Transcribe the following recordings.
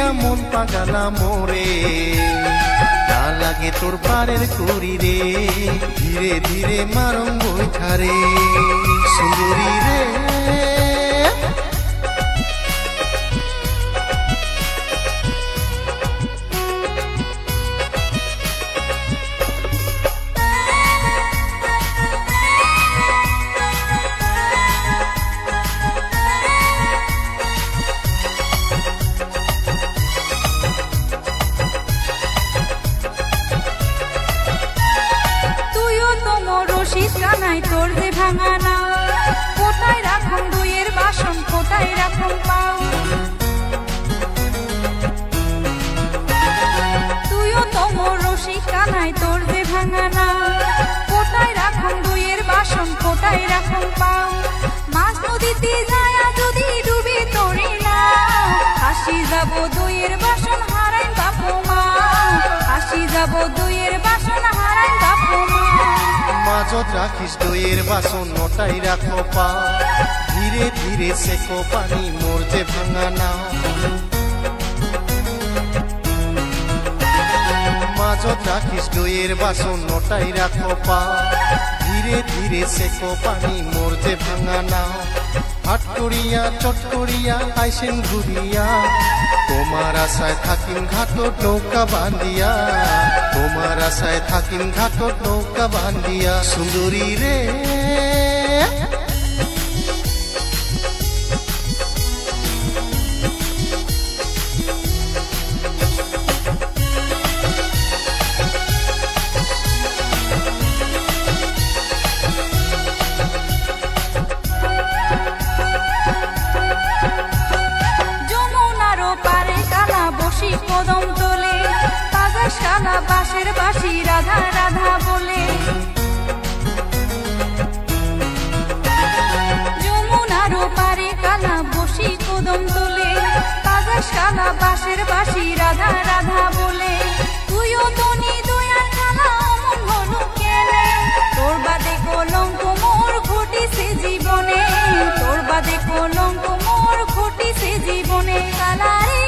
দেখিয়া মন পাগালা মোরে, না লাগে তোর পারের করি রে, ধীরে ধীরে মারং বৈঠারে সুন্দরী রে। কানাই তোর যে ভাঙানা, কোথায় রাখুন দুইয়ের বাসন, কোথায় রাখুন পাও। তুইও তো মোর রসিক কানাই তোর যে ভাঙানা, কোথায় রাখুন দুইয়ের বাসন, কোথায় রাখুন পাও। মাছ নদীতে যায় যদি ডুবে তোরে না, হাসি যাব দুইয়ের বাসন হারাই বাপু মা, হাসি যাব দুইয়ের বাসন হারাই বাপু মা। মাঝত রাখিস দইয়ের বাসন নটাই রাখো পা, ধীরে ধীরে সেকো পানি মোর যে ভাঙা না। মাঝত রাখিস দইয়ের বাসন নটাই রাখো পা, ধীরে ধীরে সেকো পানি মোর যে ভাঙা না। হাট করিয়া চট করিয়া আইসেন ঘুরিয়া, তোমার আশায় থাকিম ঘাটত নৌকা বান্ধিয়া, তোমার আশায় থাকিম ঘাটত নৌকা বান্ধিয়া সুন্দরী রে। কদম তোলে বাজার শালা বাঁশের বাঁশি রাধা রাধা বলে। যমুনারও পারে কালা বসি কদম তোলে বাজার শালা বাঁশের বাঁশি রাধা রাধা বলে। তুইও তনি দয়ার খালা অমন হলু কেনে, তোর বাদে কলঙ্ক মোর ঘটিছে জীবনে, তোর বাদে কলঙ্ক মোর ঘটিছে জীবনে। কালারে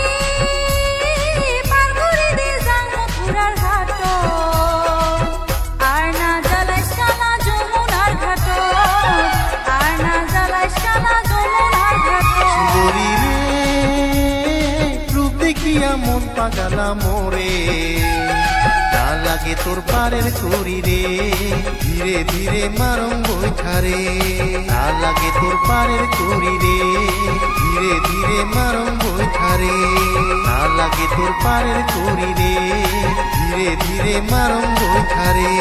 মন পাগালা মোরে, না লাগে তোর পারের করি রে, ধীরে ধীরে মারং বৈঠারে। না লাগে তোর পারের করি রে, ধীরে ধীরে মারং বৈঠারে। না লাগে তোর পারের করি রে, ধীরে ধীরে মারং বৈঠারে।